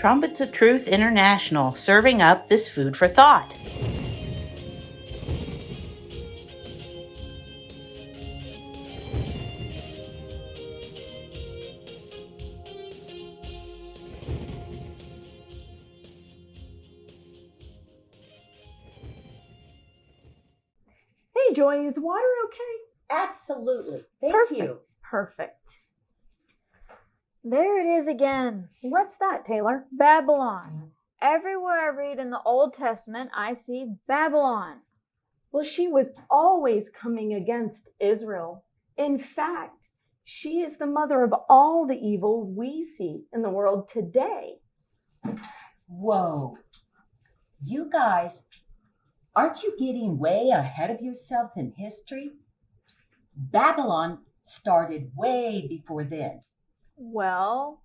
Trumpets of Truth International, serving up this food for thought. Hey, Joy, is water okay? Absolutely. Thank you. Perfect. There it is again. What's that, Taylor? Babylon. Everywhere I read in the Old Testament, I see Babylon. Well, she was always coming against Israel. In fact, she is the mother of all the evil we see in the world today. Whoa. You guys, aren't you getting way ahead of yourselves in history? Babylon started way before then. Well,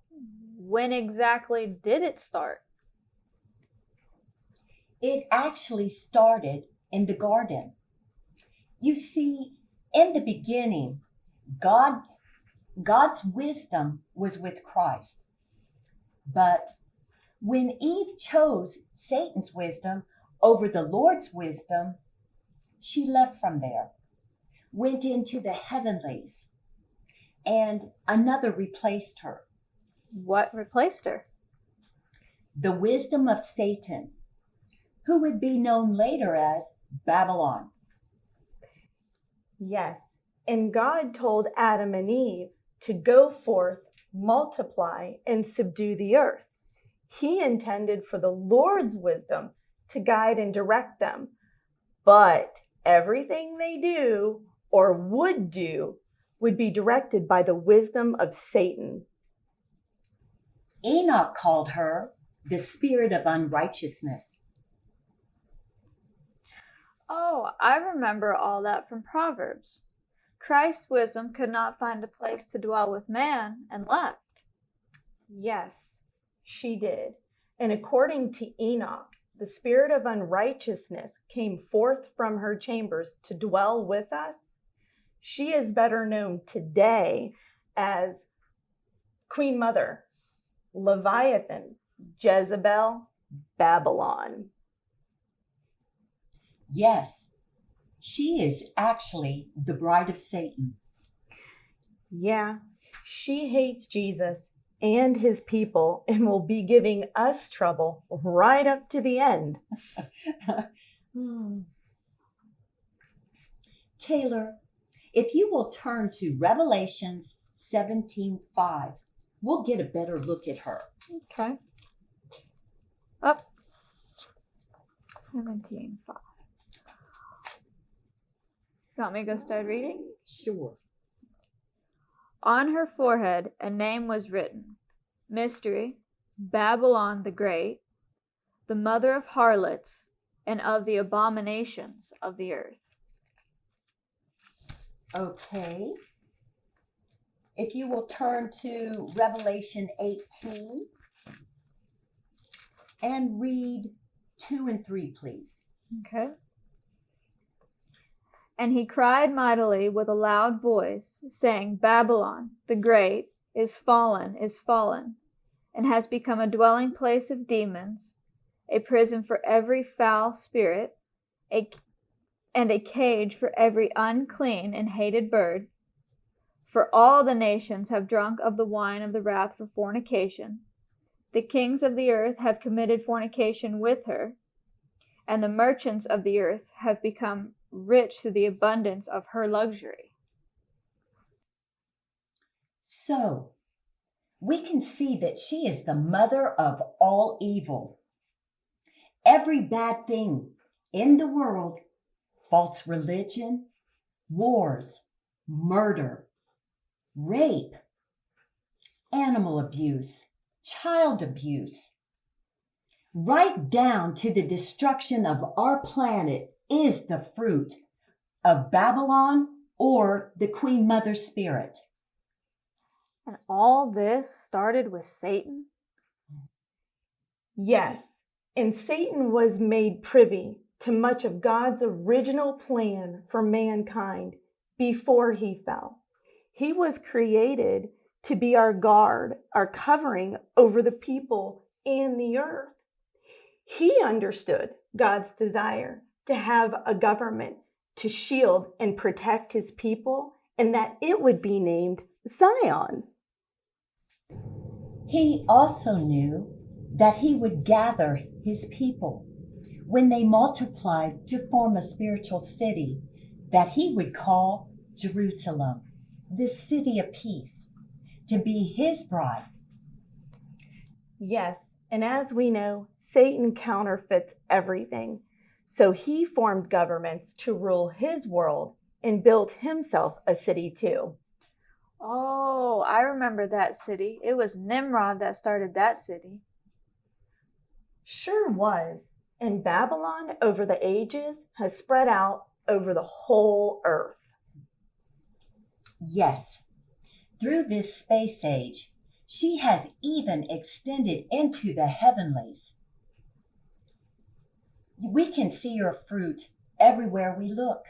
when exactly did it start? It actually started in the garden. You see, in the beginning, God's wisdom was with Christ. But when Eve chose Satan's wisdom over the Lord's wisdom, she left from there, went into the heavenlies, and another replaced her. What replaced her? The wisdom of Satan, who would be known later as Babylon. Yes, and God told Adam and Eve to go forth, multiply, and subdue the earth. He intended for the Lord's wisdom to guide and direct them. But everything they do or would do would be directed by the wisdom of Satan. Enoch called her the spirit of unrighteousness. Oh, I remember all that from Proverbs. Christ's wisdom could not find a place to dwell with man and left. Yes, she did. And according to Enoch, the spirit of unrighteousness came forth from her chambers to dwell with us. She is better known today as Queen Mother, Leviathan, Jezebel, Babylon. Yes, she is actually the bride of Satan. Yeah, she hates Jesus and his people and will be giving us trouble right up to the end. Taylor, if you will turn to Revelations 17:5, we'll get a better look at her. Okay. Up. 17:5. You want me to go start reading? Sure. On her forehead a name was written, Mystery, Babylon the Great, the mother of harlots and of the abominations of the earth. Okay. If you will turn to Revelation 18 and read 2 and 3, please. Okay. And he cried mightily with a loud voice, saying, Babylon the Great is fallen, and has become a dwelling place of demons, a prison for every foul spirit, and a cage for every unclean and hated bird. For all the nations have drunk of the wine of the wrath for fornication. The kings of the earth have committed fornication with her, and the merchants of the earth have become rich through the abundance of her luxury. So, we can see that she is the mother of all evil. Every bad thing in the world, false religion, wars, murder, rape, animal abuse, child abuse, right down to the destruction of our planet is the fruit of Babylon or the Queen Mother spirit. And all this started with Satan? Yes, and Satan was made privy to much of God's original plan for mankind before he fell. He was created to be our guard, our covering over the people and the earth. He understood God's desire to have a government to shield and protect his people, and that it would be named Zion. He also knew that he would gather his people when they multiplied to form a spiritual city that he would call Jerusalem, the city of peace, to be his bride. Yes, and as we know, Satan counterfeits everything. So he formed governments to rule his world and built himself a city too. Oh, I remember that city. It was Nimrod that started that city. Sure was. And Babylon over the ages has spread out over the whole earth. Yes, through this space age, she has even extended into the heavenlies. We can see her fruit everywhere we look.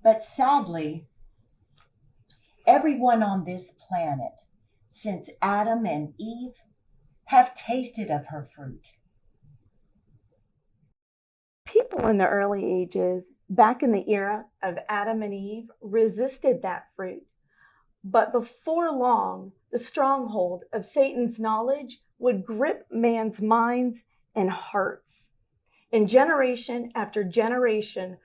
But sadly, everyone on this planet, since Adam and Eve, have tasted of her fruit. People in the early ages, back in the era of Adam and Eve, resisted that fruit. But before long, the stronghold of Satan's knowledge would grip man's minds and hearts. And generation after generation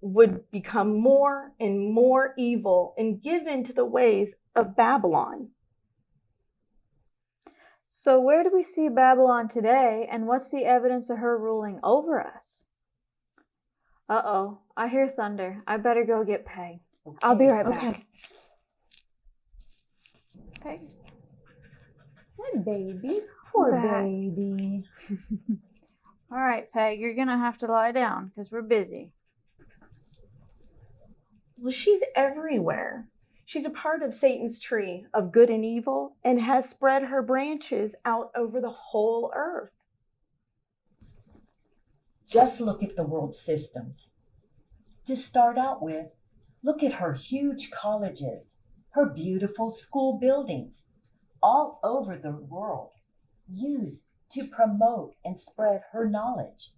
would become more and more evil and give in to the ways of Babylon. So where do we see Babylon today, and what's the evidence of her ruling over us? Uh-oh, I hear thunder. I better go get Peg. Okay. I'll be right back. Peg. Hi, baby. Poor Back. baby. All right, Peg, you're going to have to lie down because we're busy. Well, she's everywhere. She's a part of Satan's tree of good and evil and has spread her branches out over the whole earth. Just look at the world systems. To start out with, look at her huge colleges, her beautiful school buildings, all over the world, used to promote and spread her knowledge.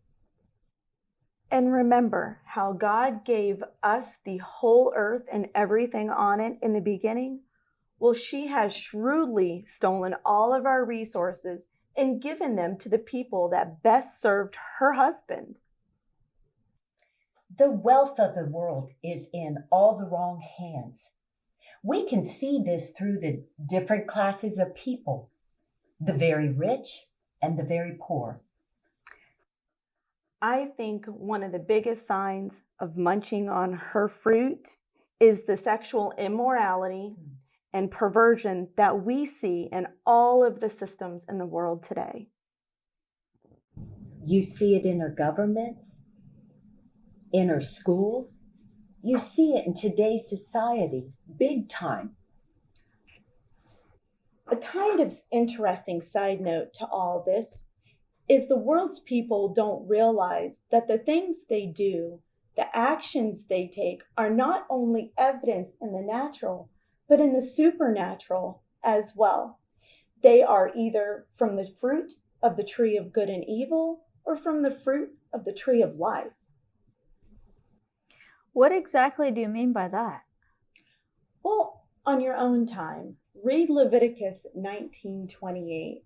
And remember how God gave us the whole earth and everything on it in the beginning? Well, she has shrewdly stolen all of our resources and given them to the people that best served her husband. The wealth of the world is in all the wrong hands. We can see this through the different classes of people, the very rich and the very poor. I think one of the biggest signs of munching on her fruit is the sexual immorality and perversion that we see in all of the systems in the world today. You see it in our governments, in our schools. You see it in today's society, big time. A kind of interesting side note to all this is the world's people don't realize that the things they do, the actions they take, are not only evidence in the natural, but in the supernatural as well. They are either from the fruit of the tree of good and evil or from the fruit of the tree of life. What exactly do you mean by that? Well, on your own time, read Leviticus 19:28.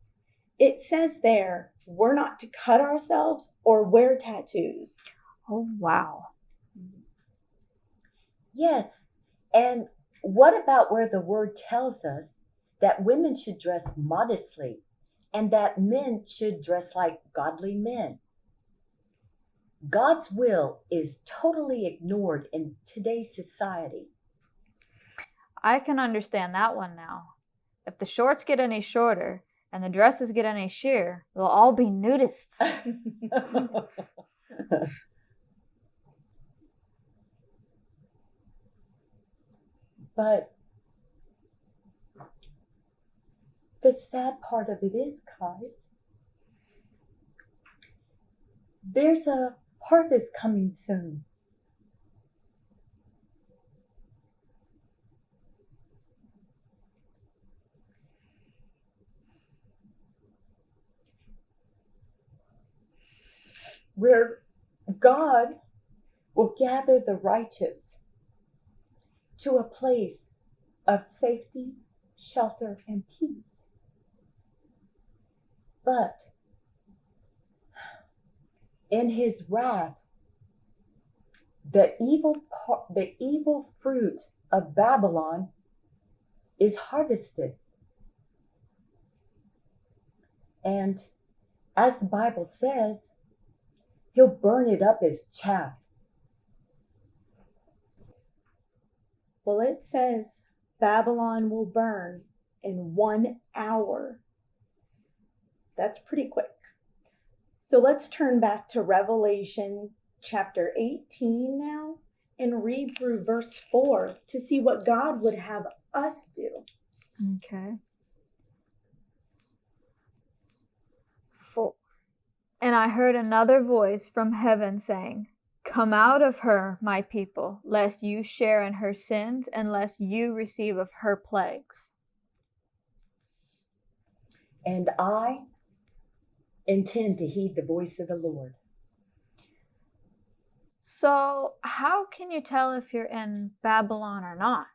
It says there, we're not to cut ourselves or wear tattoos. Oh, wow. Yes, and what about where the word tells us that women should dress modestly and that men should dress like godly men? God's will is totally ignored in today's society. I can understand that one now. If the shorts get any shorter and the dresses get any sheer, they'll all be nudists. But the sad part of it is, guys, there's a harvest coming soon. where God will gather the righteous to a place of safety, shelter, and peace. But in his wrath, the evil fruit of Babylon is harvested. And as the Bible says, he'll burn it up as chaff. Well, it says Babylon will burn in 1 hour. That's pretty quick. So let's turn back to Revelation chapter 18 now and read through verse 4 to see what God would have us do. Okay. 4. And I heard another voice from heaven saying, "Come out of her, my people, lest you share in her sins, and lest you receive of her plagues." And I intend to heed the voice of the Lord. So, how can you tell if you're in Babylon or not?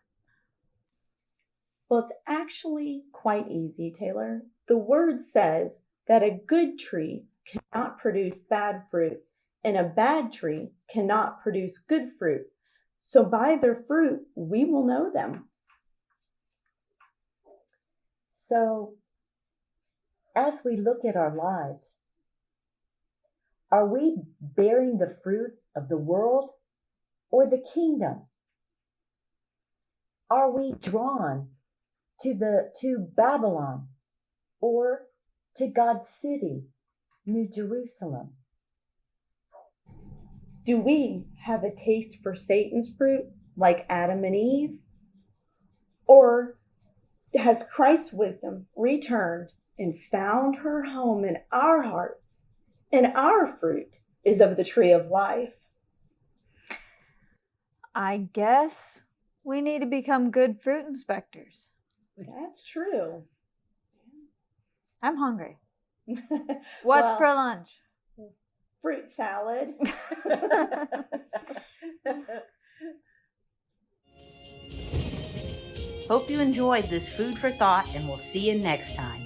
Well, it's actually quite easy, Taylor. The word says that a good tree cannot produce bad fruit, and a bad tree cannot produce good fruit. So by their fruit, we will know them. So, as we look at our lives, are we bearing the fruit of the world or the kingdom? Are we drawn to Babylon or to God's city, New Jerusalem? Do we have a taste for Satan's fruit like Adam and Eve? Or has Christ's wisdom returned and found her home in our hearts, and our fruit is of the tree of life? I guess we need to become good fruit inspectors. That's true. I'm hungry. What's Well, for lunch? fruit salad. Hope you enjoyed this food for thought, and we'll see you next time.